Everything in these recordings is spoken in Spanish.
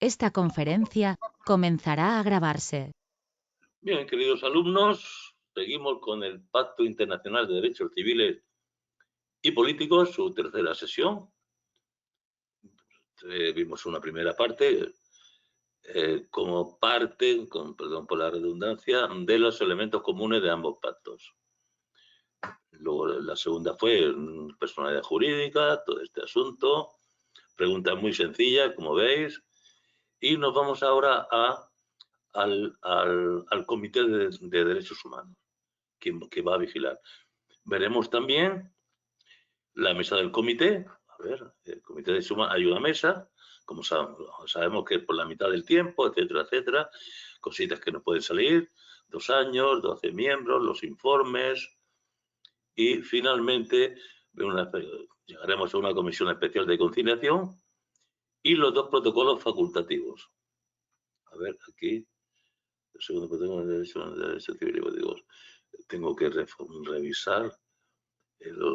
Esta conferencia comenzará a grabarse. Bien, queridos alumnos, seguimos con el Pacto Internacional de Derechos Civiles y Políticos, su tercera sesión. Vimos una primera parte como parte, perdón por la redundancia, de los elementos comunes de ambos pactos. Luego la segunda fue personalidad jurídica, todo este asunto, preguntas muy sencillas, como veis, y nos vamos ahora al Comité de Derechos Humanos, que va a vigilar. Veremos también la mesa del comité. A ver, el comité de suma hay una mesa, como sabemos que es por la mitad del tiempo, etcétera, etcétera, cositas que no pueden salir, 2 años, 12 miembros, los informes y finalmente llegaremos a una comisión especial de conciliación y los 2 protocolos facultativos. A ver, aquí, el segundo protocolo de derecho civil y políticos. Tengo que revisar.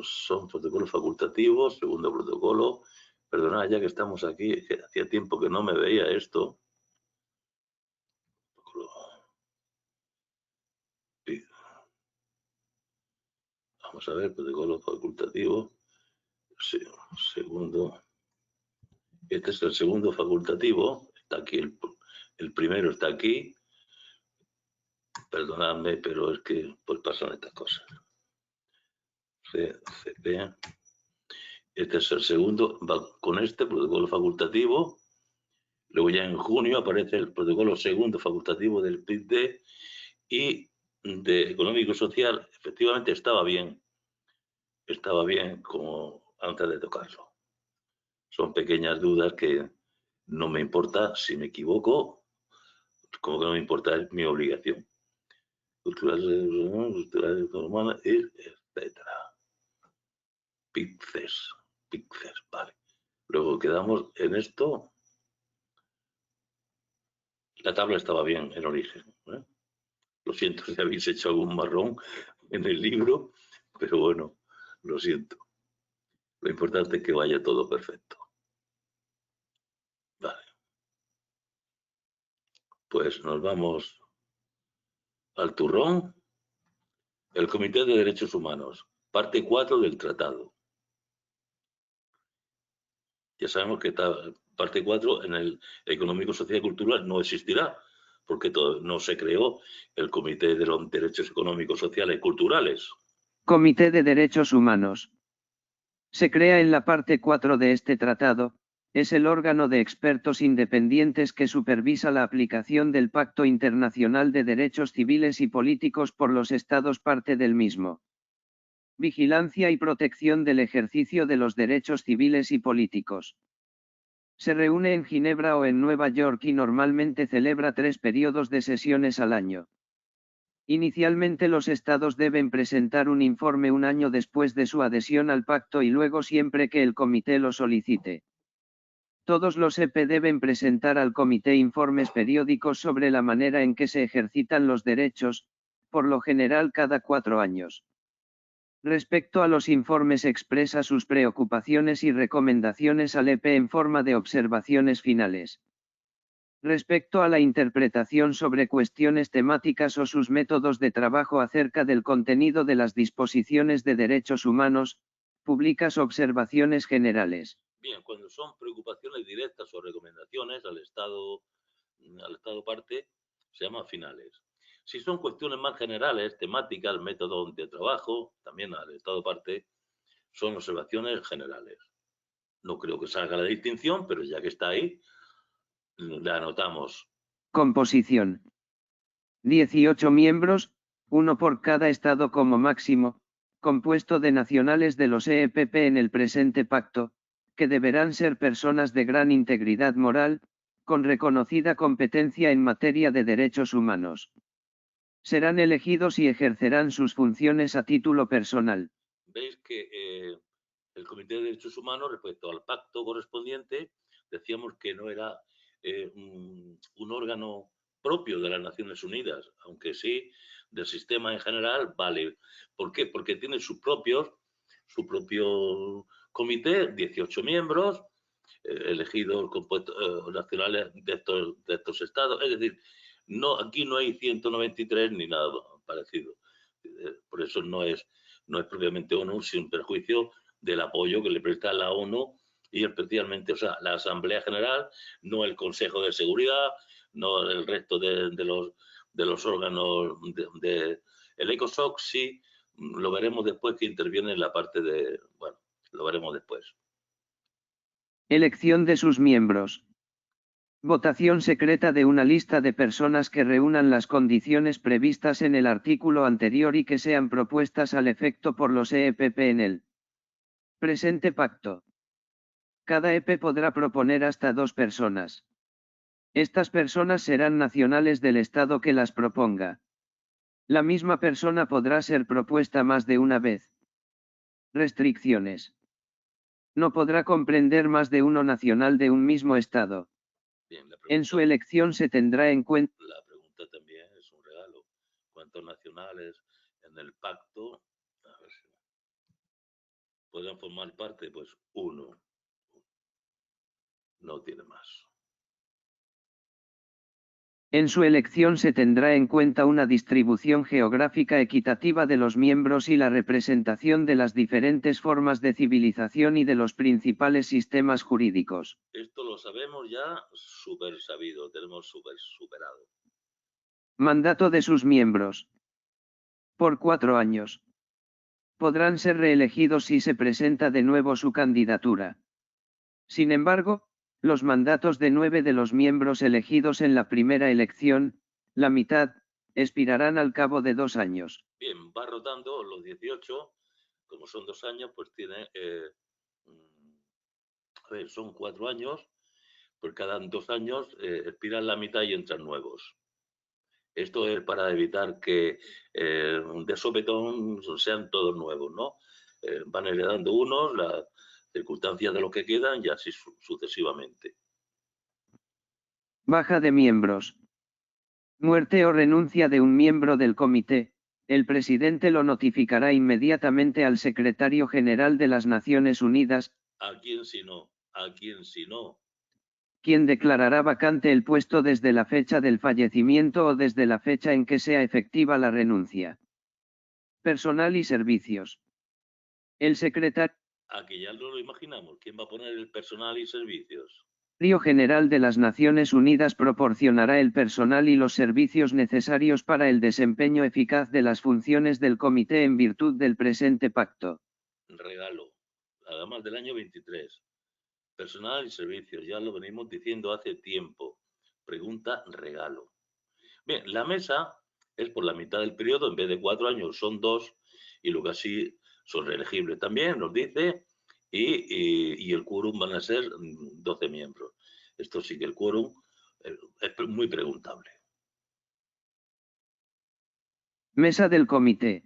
Son protocolos facultativos, segundo protocolo. Perdonad, ya que estamos aquí, que hacía tiempo que no me veía esto. Vamos a ver, protocolo facultativo. Sí, segundo. Este es el segundo facultativo. Está aquí, el primero está aquí. Perdonadme, pero es que pues pasan estas cosas. CCP. Este es el segundo. Va con este protocolo facultativo. Luego ya en junio aparece el protocolo segundo facultativo del PID y de económico social. Efectivamente estaba bien como antes de tocarlo. Son pequeñas dudas que no me importa si me equivoco, como que no me importa, es mi obligación. Culturales humanas, etcétera. PICES, vale. Luego quedamos en esto. La tabla estaba bien en origen. Lo siento si habéis hecho algún marrón en el libro, pero bueno, lo siento. Lo importante es que vaya todo perfecto. Vale. Pues nos vamos al turrón. El Comité de Derechos Humanos, parte 4 del tratado. Ya sabemos que esta parte 4 en el económico, social y cultural no existirá, porque no se creó el Comité de los Derechos Económicos, Sociales y Culturales. Comité de Derechos Humanos. Se crea en la parte 4 de este tratado, es el órgano de expertos independientes que supervisa la aplicación del Pacto Internacional de Derechos Civiles y Políticos por los Estados parte del mismo. Vigilancia y protección del ejercicio de los derechos civiles y políticos. Se reúne en Ginebra o en Nueva York y normalmente celebra 3 periodos de sesiones al año. Inicialmente los estados deben presentar un informe un año después de su adhesión al pacto y luego siempre que el comité lo solicite. Todos los EP deben presentar al comité informes periódicos sobre la manera en que se ejercitan los derechos, por lo general cada 4 años. Respecto a los informes expresa sus preocupaciones y recomendaciones al EP en forma de observaciones finales. Respecto a la interpretación sobre cuestiones temáticas o sus métodos de trabajo acerca del contenido de las disposiciones de derechos humanos, publica observaciones generales. Bien, cuando son preocupaciones directas o recomendaciones al Estado parte, se llaman finales. Si son cuestiones más generales, temáticas, método de trabajo, también al Estado parte, son observaciones generales. No creo que salga la distinción, pero ya que está ahí, la anotamos. Composición. 18 miembros, uno por cada estado como máximo, compuesto de nacionales de los EPP en el presente pacto, que deberán ser personas de gran integridad moral, con reconocida competencia en materia de derechos humanos. Serán elegidos y ejercerán sus funciones a título personal. Veis que el Comité de Derechos Humanos, respecto al pacto correspondiente, decíamos que no era un órgano propio de las Naciones Unidas, aunque sí del sistema en general, vale. ¿Por qué? Porque tiene su propio comité, 18 miembros, elegidos compuestos nacionales de estos estados. Es decir, aquí no hay 193 ni nada parecido. Por eso no es propiamente ONU, sin perjuicio del apoyo que le presta la ONU y especialmente, o sea, la Asamblea General, no el Consejo de Seguridad, no el resto de los órganos el ECOSOC, sí, lo veremos después que interviene en la parte de, bueno, lo veremos después. Elección de sus miembros. Votación secreta de una lista de personas que reúnan las condiciones previstas en el artículo anterior y que sean propuestas al efecto por los EPP en el presente pacto. Cada EP podrá proponer hasta 2 personas. Estas personas serán nacionales del Estado que las proponga. La misma persona podrá ser propuesta más de una vez. Restricciones. No podrá comprender más de uno nacional de un mismo Estado. Bien, En su elección se tendrá en cuenta. La pregunta también es un regalo. ¿Cuántos nacionales en el pacto podrán formar parte? Pues 1. No tiene más. En su elección se tendrá en cuenta una distribución geográfica equitativa de los miembros y la representación de las diferentes formas de civilización y de los principales sistemas jurídicos. Esto lo sabemos ya súper sabido, tenemos súper superado. Mandato de sus miembros. Por 4 años. Podrán ser reelegidos si se presenta de nuevo su candidatura. Sin embargo, los mandatos de 9 de los miembros elegidos en la primera elección, la mitad, expirarán al cabo de 2 años. Bien, va rotando los 18, como son 2 años, pues tiene, a ver, son 4 años, pues cada 2 años expiran la mitad y entran nuevos. Esto es para evitar que de sopetón sean todos nuevos, ¿no? Van heredando unos, las circunstancias de los que quedan y así sucesivamente. Baja de miembros. Muerte o renuncia de un miembro del comité, el presidente lo notificará inmediatamente al secretario general de las Naciones Unidas. ¿A quién si no? ¿A quién si no? Quien declarará vacante el puesto desde la fecha del fallecimiento o desde la fecha en que sea efectiva la renuncia. Personal y servicios. El secretario Aquí ya no lo imaginamos. ¿Quién va a poner el personal y servicios? General de las Naciones Unidas proporcionará el personal y los servicios necesarios para el desempeño eficaz de las funciones del comité en virtud del presente pacto. Regalo. Además del año 23. Personal y servicios. Ya lo venimos diciendo hace tiempo. Pregunta regalo. Bien, la mesa es por la mitad del periodo. En vez de 4 años son 2. Y luego así son reelegibles también, nos dice. Y el quórum van a ser 12 miembros. Esto sí que el quórum es muy preguntable. Mesa del comité.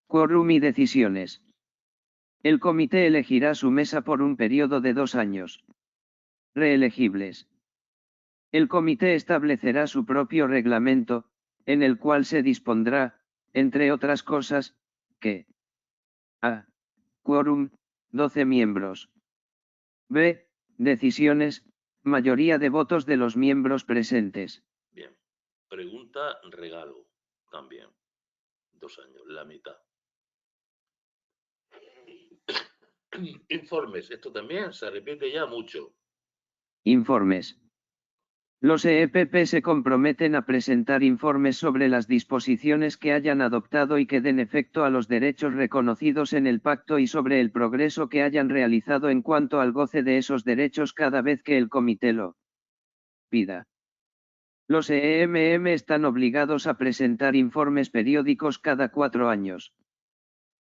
Quórum y decisiones. El comité elegirá su mesa por un periodo de 2 años. Reelegibles. El comité establecerá su propio reglamento, en el cual se dispondrá, entre otras cosas, que a. Quórum, 12 miembros. b. Decisiones, mayoría de votos de los miembros presentes. Bien. Pregunta regalo también. 2 años, la mitad. Informes. Esto también se repite ya mucho. Informes. Los EPP se comprometen a presentar informes sobre las disposiciones que hayan adoptado y que den efecto a los derechos reconocidos en el pacto y sobre el progreso que hayan realizado en cuanto al goce de esos derechos cada vez que el comité lo pida. Los EMM están obligados a presentar informes periódicos cada 4 años.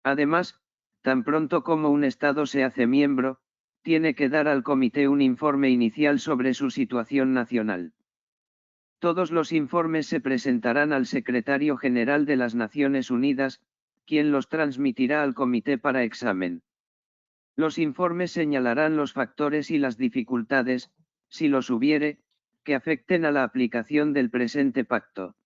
Además, tan pronto como un Estado se hace miembro, tiene que dar al comité un informe inicial sobre su situación nacional. Todos los informes se presentarán al secretario general de las Naciones Unidas, quien los transmitirá al comité para examen. Los informes señalarán los factores y las dificultades, si los hubiere, que afecten a la aplicación del presente pacto.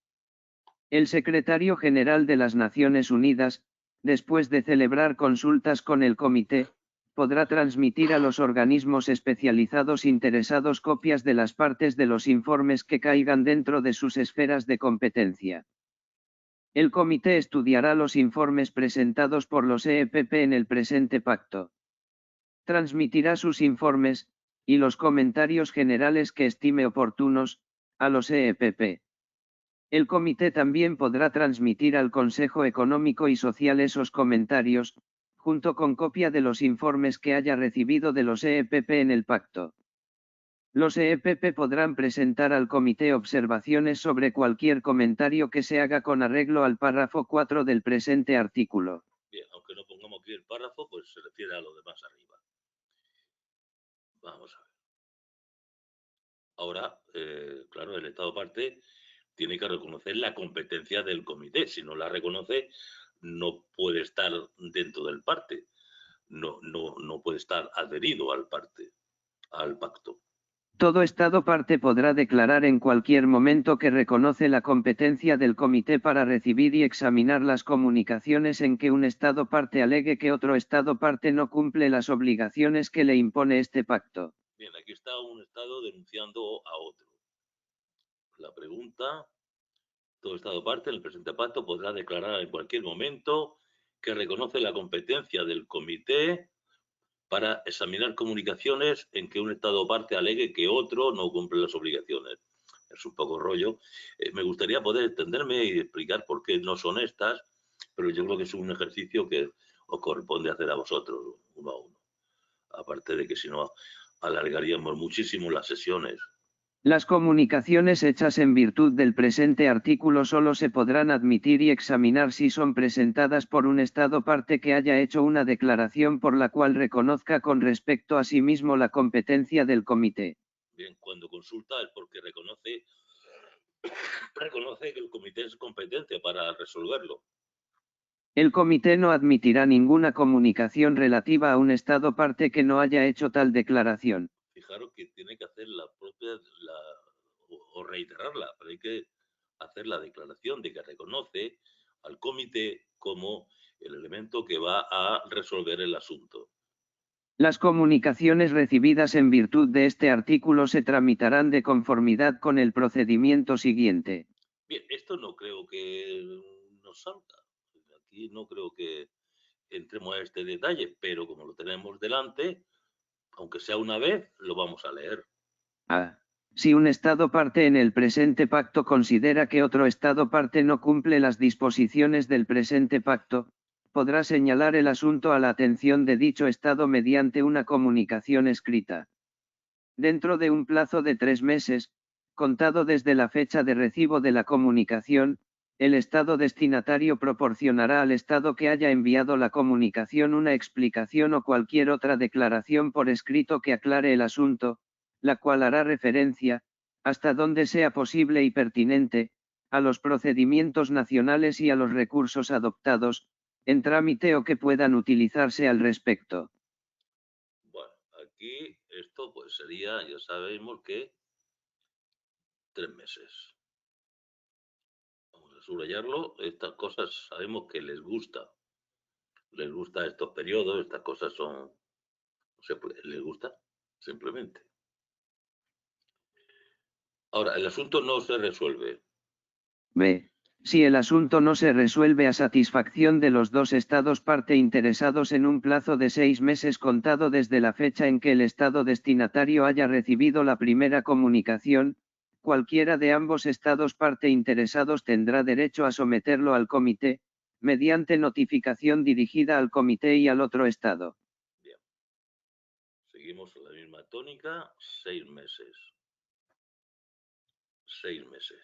El secretario general de las Naciones Unidas, después de celebrar consultas con el comité, podrá transmitir a los organismos especializados interesados copias de las partes de los informes que caigan dentro de sus esferas de competencia. El comité estudiará los informes presentados por los EEPP en el presente pacto. Transmitirá sus informes, y los comentarios generales que estime oportunos, a los EEPP. El comité también podrá transmitir al Consejo Económico y Social esos comentarios, junto con copia de los informes que haya recibido de los EEPP en el pacto. Los EEPP podrán presentar al comité observaciones sobre cualquier comentario que se haga con arreglo al párrafo 4 del presente artículo. Bien, aunque no pongamos aquí el párrafo, pues se refiere a lo demás arriba. Vamos a ver. Ahora, claro, el Estado parte tiene que reconocer la competencia del comité. Si no la reconoce, no puede estar dentro del parte. No puede estar adherido al parte, al pacto. Todo Estado parte podrá declarar en cualquier momento que reconoce la competencia del comité para recibir y examinar las comunicaciones en que un Estado parte alegue que otro Estado parte no cumple las obligaciones que le impone este pacto. Bien, aquí está un Estado denunciando a otro. La pregunta, todo Estado parte en el presente pacto podrá declarar en cualquier momento que reconoce la competencia del comité para examinar comunicaciones en que un Estado parte alegue que otro no cumple las obligaciones. Es un poco rollo. Me gustaría poder entenderme y explicar por qué no son estas, pero yo creo que es un ejercicio que os corresponde hacer a vosotros, uno a uno. Aparte de que si no, alargaríamos muchísimo las sesiones. Las comunicaciones hechas en virtud del presente artículo solo se podrán admitir y examinar si son presentadas por un Estado parte que haya hecho una declaración por la cual reconozca con respecto a sí mismo la competencia del comité. Bien, cuando consulta es porque reconoce que el comité es competente para resolverlo. El comité no admitirá ninguna comunicación relativa a un Estado parte que no haya hecho tal declaración. Fijaros que tiene que hacer la propia, o reiterarla, pero hay que hacer la declaración de que reconoce al comité como el elemento que va a resolver el asunto. Las comunicaciones recibidas en virtud de este artículo se tramitarán de conformidad con el procedimiento siguiente. Bien, esto no creo que nos salga. Aquí no creo que entremos a este detalle, pero como lo tenemos delante, aunque sea una vez, lo vamos a leer. A. Si un Estado parte en el presente pacto considera que otro Estado parte no cumple las disposiciones del presente pacto, podrá señalar el asunto a la atención de dicho Estado mediante una comunicación escrita. Dentro de un plazo de 3 meses, contado desde la fecha de recibo de la comunicación, el Estado destinatario proporcionará al Estado que haya enviado la comunicación una explicación o cualquier otra declaración por escrito que aclare el asunto, la cual hará referencia, hasta donde sea posible y pertinente, a los procedimientos nacionales y a los recursos adoptados, en trámite o que puedan utilizarse al respecto. Bueno, aquí esto pues sería, ya sabemos que 3 meses. Vamos a subrayarlo, estas cosas sabemos que les gusta estos periodos, estas cosas son, les gusta simplemente. Ahora, el asunto no se resuelve. B. Si el asunto no se resuelve a satisfacción de los dos Estados parte interesados en un plazo de 6 meses contado desde la fecha en que el Estado destinatario haya recibido la primera comunicación, cualquiera de ambos Estados parte interesados tendrá derecho a someterlo al comité, mediante notificación dirigida al comité y al otro Estado. Bien. Seguimos la misma tónica, 6 meses. 6 meses.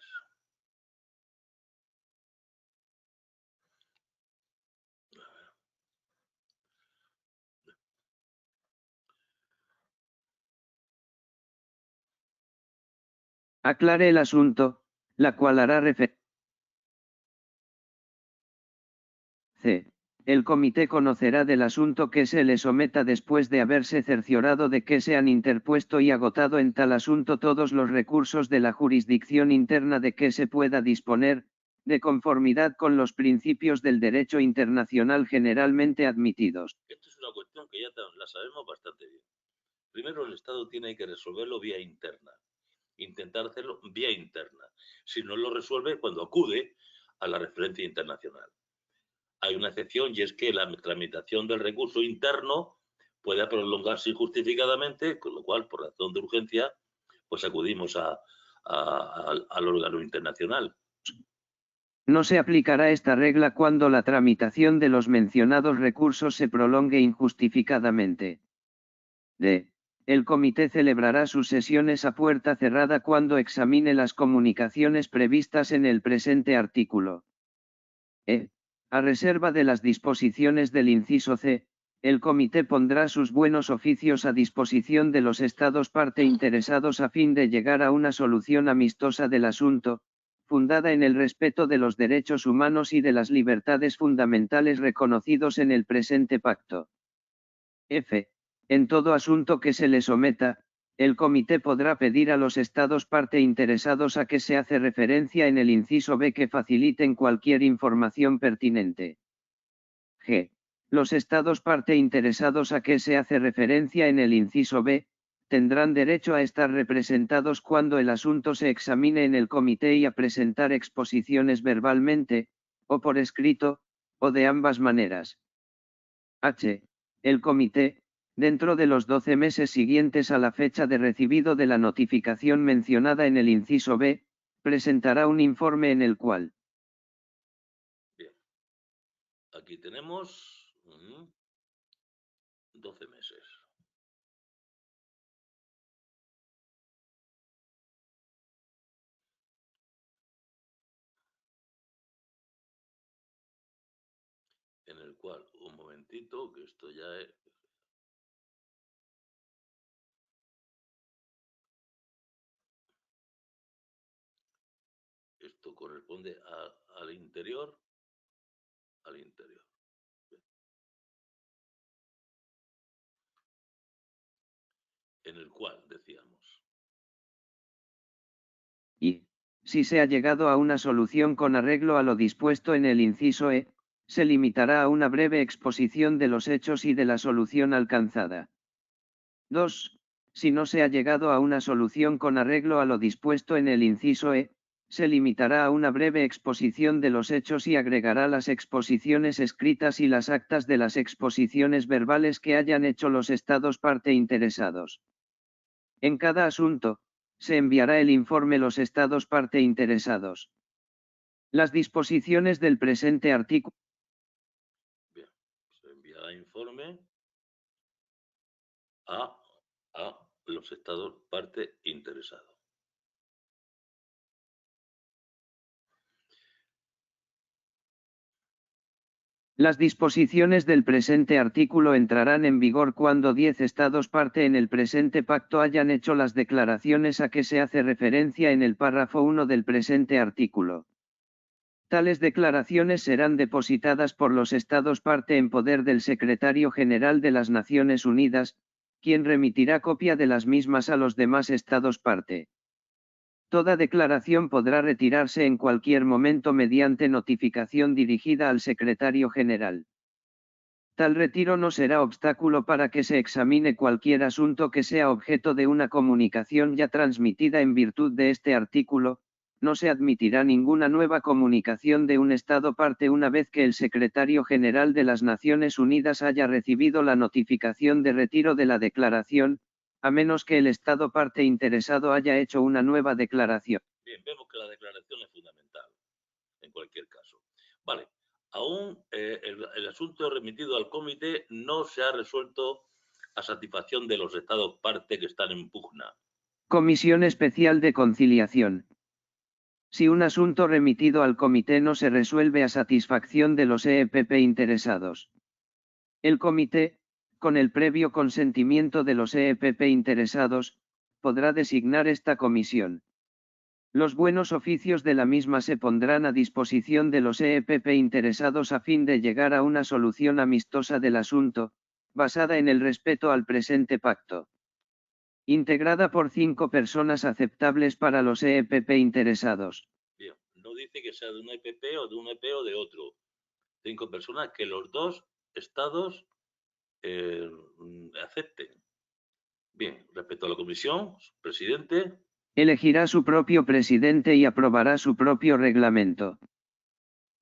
Aclare el asunto, la cual hará referencia. C. El comité conocerá del asunto que se le someta después de haberse cerciorado de que se han interpuesto y agotado en tal asunto todos los recursos de la jurisdicción interna de que se pueda disponer, de conformidad con los principios del derecho internacional generalmente admitidos. Esto es una cuestión que ya la sabemos bastante bien. Primero, el Estado tiene que resolverlo vía interna. Intentar hacerlo vía interna. Si no lo resuelve, cuando acude a la referencia internacional. Hay una excepción y es que la tramitación del recurso interno puede prolongarse injustificadamente, con lo cual, por razón de urgencia, pues acudimos al órgano internacional. No se aplicará esta regla cuando la tramitación de los mencionados recursos se prolongue injustificadamente. D. El comité celebrará sus sesiones a puerta cerrada cuando examine las comunicaciones previstas en el presente artículo. E. A reserva de las disposiciones del inciso C, el comité pondrá sus buenos oficios a disposición de los estados parte interesados a fin de llegar a una solución amistosa del asunto, fundada en el respeto de los derechos humanos y de las libertades fundamentales reconocidos en el presente pacto. F. En todo asunto que se le someta, el comité podrá pedir a los estados parte interesados a que se hace referencia en el inciso B que faciliten cualquier información pertinente. G. Los estados parte interesados a que se hace referencia en el inciso B, tendrán derecho a estar representados cuando el asunto se examine en el comité y a presentar exposiciones verbalmente, o por escrito, o de ambas maneras. H. El comité, dentro de los 12 meses siguientes a la fecha de recibido de la notificación mencionada en el inciso B, presentará un informe en el cual. Bien. Aquí tenemos 12 meses. En el cual, un momentito, que esto ya es... Esto corresponde al interior. Al interior. Bien. En el cual, decíamos. Y, si se ha llegado a una solución con arreglo a lo dispuesto en el inciso E, se limitará a una breve exposición de los hechos y de la solución alcanzada. 2. Si no se ha llegado a una solución con arreglo a lo dispuesto en el inciso E, se limitará a una breve exposición de los hechos y agregará las exposiciones escritas y las actas de las exposiciones verbales que hayan hecho los estados parte interesados. En cada asunto, se enviará el informe los estados parte interesados. Las disposiciones del presente artículo. Bien, se enviará informe a los estados parte interesados. Las disposiciones del presente artículo entrarán en vigor cuando 10 estados parte en el presente pacto hayan hecho las declaraciones a que se hace referencia en el párrafo 1 del presente artículo. Tales declaraciones serán depositadas por los estados parte en poder del Secretario General de las Naciones Unidas, quien remitirá copia de las mismas a los demás estados parte. Toda declaración podrá retirarse en cualquier momento mediante notificación dirigida al Secretario General. Tal retiro no será obstáculo para que se examine cualquier asunto que sea objeto de una comunicación ya transmitida en virtud de este artículo. No se admitirá ninguna nueva comunicación de un Estado parte una vez que el Secretario General de las Naciones Unidas haya recibido la notificación de retiro de la declaración, a menos que el Estado parte interesado haya hecho una nueva declaración. Bien, vemos que la declaración es fundamental, en cualquier caso. Vale, aún el asunto remitido al comité no se ha resuelto a satisfacción de los estados parte que están en pugna. Comisión Especial de Conciliación. Si un asunto remitido al comité no se resuelve a satisfacción de los EPP interesados, el comité, con el previo consentimiento de los EPP interesados, podrá designar esta comisión. Los buenos oficios de la misma se pondrán a disposición de los EPP interesados a fin de llegar a una solución amistosa del asunto, basada en el respeto al presente pacto. Integrada por 5 personas aceptables para los EPP interesados. Bien, no dice que sea de un EPP o de un EP o de otro. 5 personas que los dos estados acepten. Bien, respecto a la comisión, presidente. Elegirá su propio presidente y aprobará su propio reglamento.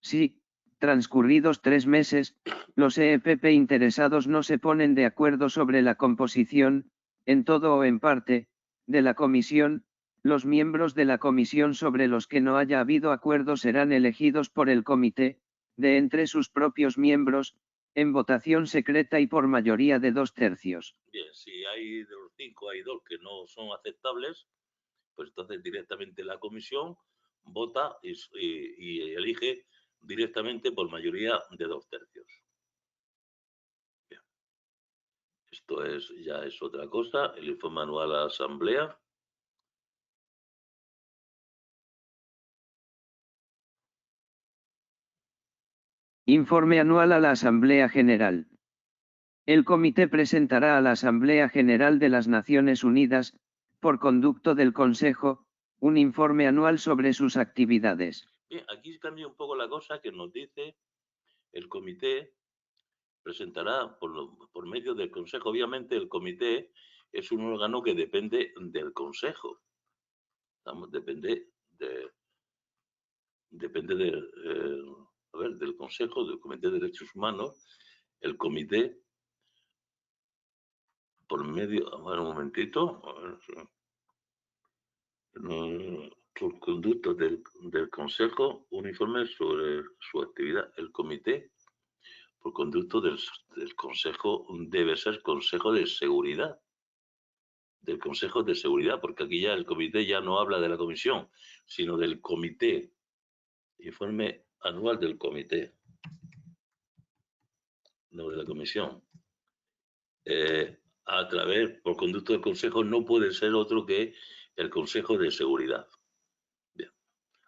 Si, transcurridos 3 meses, los EPP interesados no se ponen de acuerdo sobre la composición, en todo o en parte, de la comisión, los miembros de la comisión sobre los que no haya habido acuerdo serán elegidos por el comité, de entre sus propios miembros, en votación secreta y por mayoría de 2/3. Bien, si hay de los 5 hay 2 que no son aceptables, pues entonces directamente la comisión vota y elige directamente por mayoría de 2/3. Bien. Esto ya es otra cosa, el informe anual a la Asamblea. Informe anual a la Asamblea General. El Comité presentará a la Asamblea General de las Naciones Unidas, por conducto del Consejo, un informe anual sobre sus actividades. Bien, aquí cambia un poco la cosa que nos dice el Comité presentará por medio del Consejo. Obviamente el Comité es un órgano que depende del Consejo. Depende del Consejo, del Comité de Derechos Humanos. El Comité, por medio, a ver un momentito, por conducto del Consejo, un informe sobre su actividad. El Comité, por conducto del Consejo, debe ser Consejo de Seguridad. Del Consejo de Seguridad, porque aquí ya el Comité ya no habla de la Comisión, sino del Comité. Informe anual del Comité, no de la Comisión. A través, por conducto del Consejo, no puede ser otro que el Consejo de Seguridad. Bien.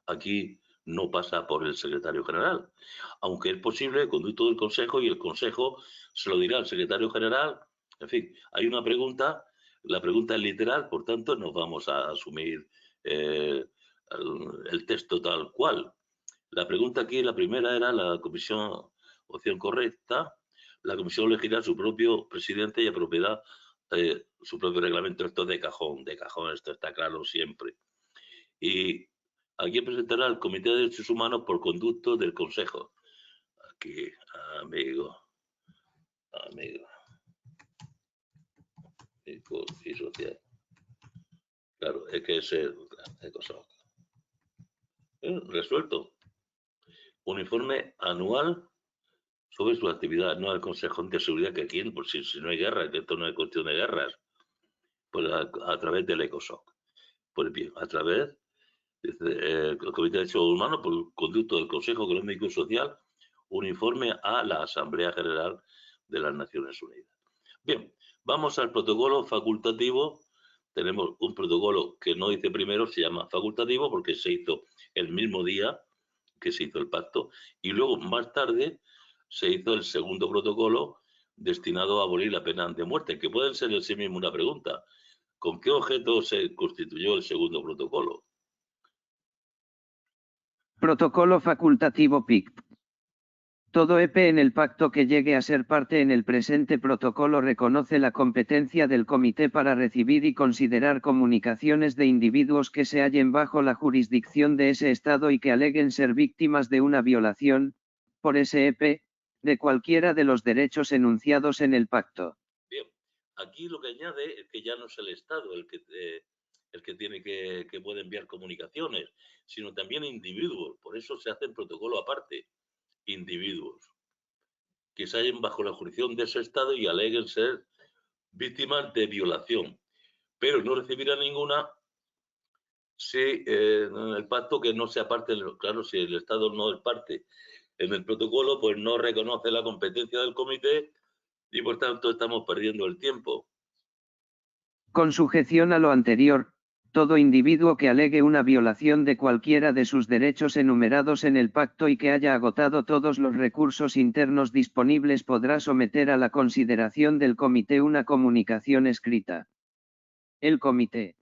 Aquí no pasa por el secretario general, aunque es posible el conducto del Consejo y el Consejo se lo dirá al secretario general. En fin, hay una pregunta, la pregunta es literal, por tanto nos vamos a asumir el texto tal cual. La pregunta aquí, la primera era la comisión, opción correcta, la comisión elegirá su propio presidente y apropiará su propio reglamento. Esto de cajón, esto está claro siempre. Y aquí presentará el Comité de Derechos Humanos por conducto del Consejo. Aquí, amigo y social. Claro, es que es el ECOSOC. Resuelto. Un informe anual sobre su actividad, no al Consejo de Seguridad, que aquí, por si no hay guerra, que esto no es cuestión de guerras, pues a través del ECOSOC. Pues bien, a través del Comité de Derechos Humanos, por conducto del Consejo Económico y Social, un informe a la Asamblea General de las Naciones Unidas. Bien, vamos al protocolo facultativo. Tenemos un protocolo que no dice primero, se llama facultativo porque se hizo el mismo día que se hizo el pacto y luego más tarde se hizo el segundo protocolo destinado a abolir la pena de muerte, que puede ser en sí mismo una pregunta. ¿Con qué objeto se constituyó el segundo protocolo? Protocolo facultativo PICT. Todo EP en el pacto que llegue a ser parte en el presente protocolo reconoce la competencia del Comité para recibir y considerar comunicaciones de individuos que se hallen bajo la jurisdicción de ese Estado y que aleguen ser víctimas de una violación, por ese EP, de cualquiera de los derechos enunciados en el pacto. Bien, aquí lo que añade es que ya no es el Estado el que tiene que puede enviar comunicaciones, sino también individuos. Por eso se hace el protocolo aparte. Individuos que se hallen bajo la jurisdicción de ese Estado y aleguen ser víctimas de violación, pero no recibirán ninguna si en el pacto que no sea parte, claro, si el Estado no es parte en el protocolo, pues no reconoce la competencia del comité y por tanto estamos perdiendo el tiempo. Con sujeción a lo anterior, todo individuo que alegue una violación de cualquiera de sus derechos enumerados en el pacto y que haya agotado todos los recursos internos disponibles podrá someter a la consideración del comité una comunicación escrita. El comité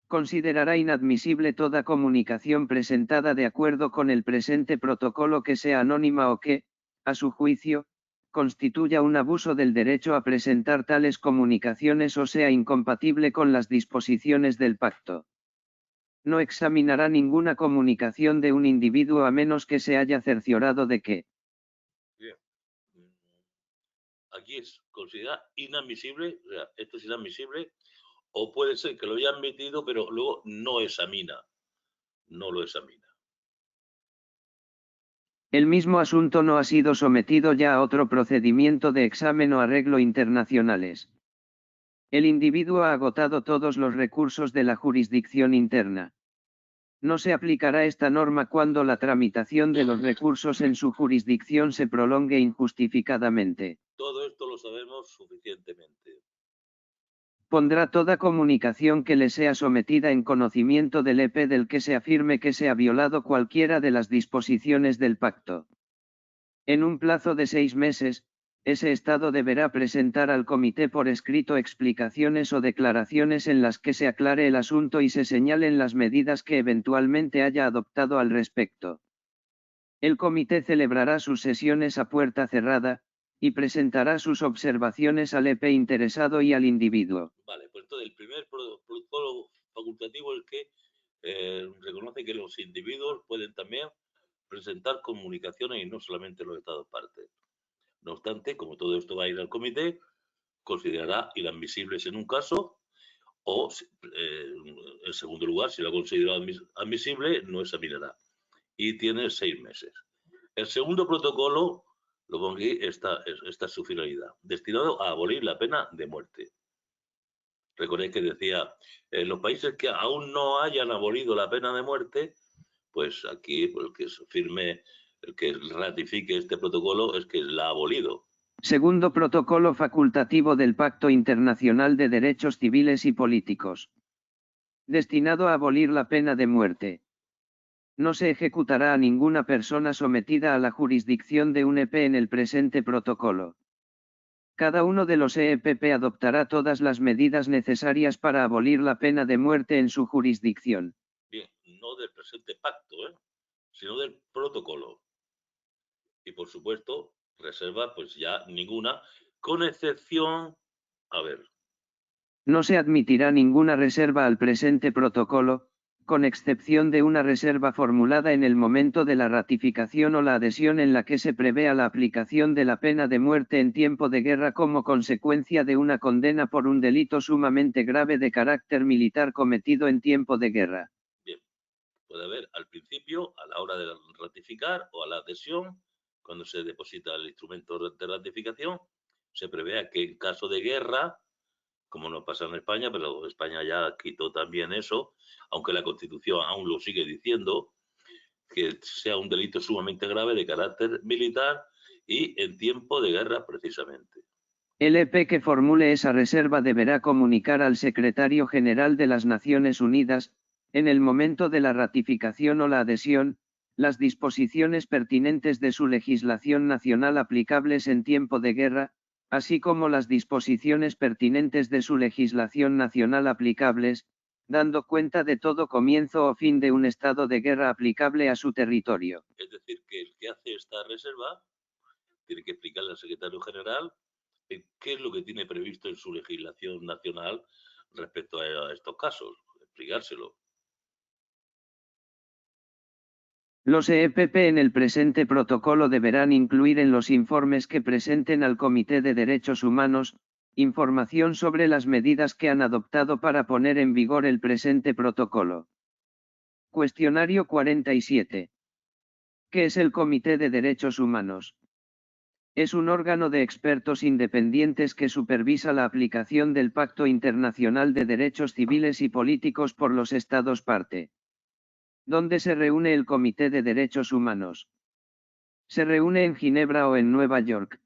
considerará inadmisible toda comunicación presentada de acuerdo con el presente protocolo que sea anónima o que, a su juicio, constituya un abuso del derecho a presentar tales comunicaciones o sea incompatible con las disposiciones del pacto. No examinará ninguna comunicación de un individuo a menos que se haya cerciorado de que. Bien. Aquí es considerada inadmisible, o sea, esto es inadmisible, o puede ser que lo haya admitido, pero luego no lo examina. El mismo asunto no ha sido sometido ya a otro procedimiento de examen o arreglo internacionales. El individuo ha agotado todos los recursos de la jurisdicción interna. No se aplicará esta norma cuando la tramitación de los recursos en su jurisdicción se prolongue injustificadamente. Todo esto lo sabemos suficientemente. Pondrá toda comunicación que le sea sometida en conocimiento del EP del que se afirme que se ha violado cualquiera de las disposiciones del pacto. En un plazo de 6 meses, ese Estado deberá presentar al Comité por escrito explicaciones o declaraciones en las que se aclare el asunto y se señalen las medidas que eventualmente haya adoptado al respecto. El Comité celebrará sus sesiones a puerta cerrada, y presentará sus observaciones al EP interesado y al individuo. Vale, pues entonces el primer protocolo facultativo es que reconoce que los individuos pueden también presentar comunicaciones y no solamente los estados partes. No obstante, como todo esto va a ir al comité, considerará inadmisibles en un caso o, en segundo lugar, si lo ha considerado admisible, no examinará. Y tiene 6 meses. El segundo protocolo, lo pongo aquí, esta es su finalidad, destinado a abolir la pena de muerte. Recordéis que decía, en los países que aún no hayan abolido la pena de muerte, pues aquí el que firme, el que ratifique este protocolo es que la ha abolido. Segundo protocolo facultativo del Pacto Internacional de Derechos Civiles y Políticos. Destinado a abolir la pena de muerte. No se ejecutará a ninguna persona sometida a la jurisdicción de un EP en el presente protocolo. Cada uno de los EPP adoptará todas las medidas necesarias para abolir la pena de muerte en su jurisdicción. Bien, no del presente pacto, sino del protocolo. Y por supuesto, reserva pues ya ninguna, con excepción, a ver. No se admitirá ninguna reserva al presente protocolo, con excepción de una reserva formulada en el momento de la ratificación o la adhesión en la que se prevea la aplicación de la pena de muerte en tiempo de guerra como consecuencia de una condena por un delito sumamente grave de carácter militar cometido en tiempo de guerra. Bien, puede haber al principio, a la hora de ratificar o a la adhesión, cuando se deposita el instrumento de ratificación, se prevea que en caso de guerra, como no pasa en España, pero España ya quitó también eso, aunque la Constitución aún lo sigue diciendo, que sea un delito sumamente grave de carácter militar y en tiempo de guerra precisamente. El EP que formule esa reserva deberá comunicar al Secretario General de las Naciones Unidas, en el momento de la ratificación o la adhesión, las disposiciones pertinentes de su legislación nacional aplicables en tiempo de guerra, así como las disposiciones pertinentes de su legislación nacional aplicables, dando cuenta de todo comienzo o fin de un estado de guerra aplicable a su territorio. Es decir, que el que hace esta reserva tiene que explicarle al secretario general qué es lo que tiene previsto en su legislación nacional respecto a estos casos, explicárselo. Los EPP en el presente protocolo deberán incluir en los informes que presenten al Comité de Derechos Humanos, información sobre las medidas que han adoptado para poner en vigor el presente protocolo. Cuestionario 47. ¿Qué es el Comité de Derechos Humanos? Es un órgano de expertos independientes que supervisa la aplicación del Pacto Internacional de Derechos Civiles y Políticos por los Estados parte. ¿Dónde se reúne el Comité de Derechos Humanos? ¿Se reúne en Ginebra o en Nueva York?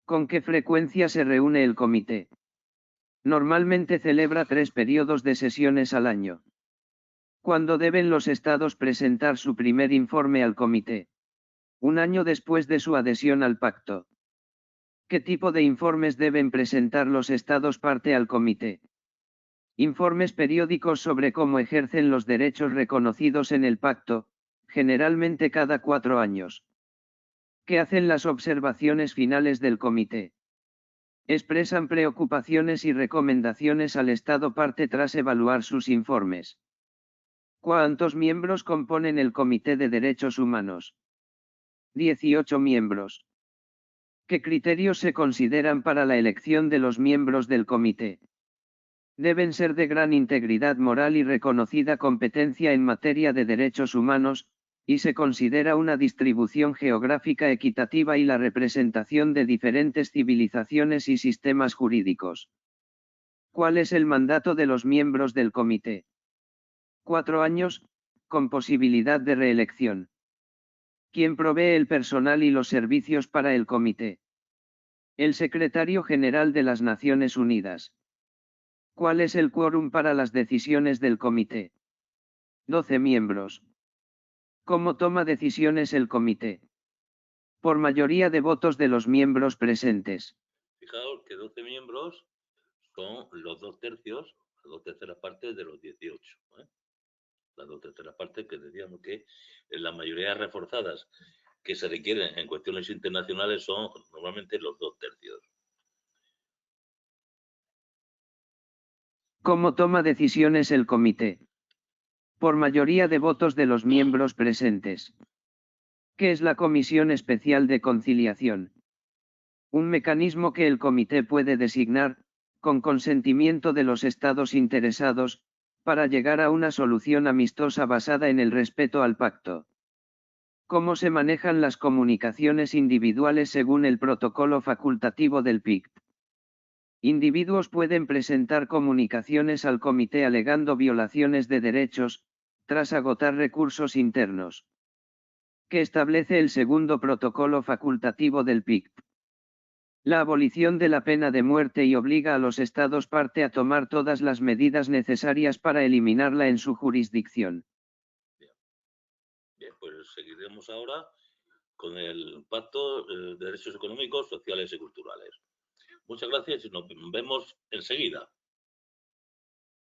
¿Con qué frecuencia se reúne el comité? Normalmente celebra 3 periodos de sesiones al año. ¿Cuándo deben los estados presentar su primer informe al comité? 1 año después de su adhesión al pacto. ¿Qué tipo de informes deben presentar los estados parte al comité? Informes periódicos sobre cómo ejercen los derechos reconocidos en el pacto, generalmente cada 4 años. ¿Qué hacen las observaciones finales del comité? Expresan preocupaciones y recomendaciones al Estado parte tras evaluar sus informes. ¿Cuántos miembros componen el Comité de Derechos Humanos? 18 miembros. ¿Qué criterios se consideran para la elección de los miembros del comité? Deben ser de gran integridad moral y reconocida competencia en materia de derechos humanos, y se considera una distribución geográfica equitativa y la representación de diferentes civilizaciones y sistemas jurídicos. ¿Cuál es el mandato de los miembros del comité? 4 años, con posibilidad de reelección. ¿Quién provee el personal y los servicios para el comité? El Secretario General de las Naciones Unidas. ¿Cuál es el quórum para las decisiones del comité? 12 miembros. ¿Cómo toma decisiones el comité? Por mayoría de votos de los miembros presentes. Fijaos que 12 miembros son los 2/3, las 2/3 partes de los 18. Las 2/3 partes que decíamos que las mayorías reforzadas que se requieren en cuestiones internacionales son normalmente los 2/3. ¿Cómo toma decisiones el comité? Por mayoría de votos de los miembros presentes. ¿Qué es la Comisión Especial de Conciliación? Un mecanismo que el comité puede designar, con consentimiento de los estados interesados, para llegar a una solución amistosa basada en el respeto al pacto. ¿Cómo se manejan las comunicaciones individuales según el protocolo facultativo del PICT? Individuos pueden presentar comunicaciones al comité alegando violaciones de derechos, tras agotar recursos internos. ¿Qué establece el segundo protocolo facultativo del PICT? La abolición de la pena de muerte y obliga a los estados parte a tomar todas las medidas necesarias para eliminarla en su jurisdicción. Bien, pues seguiremos ahora con el Pacto de Derechos Económicos, Sociales y Culturales. Muchas gracias y nos vemos enseguida.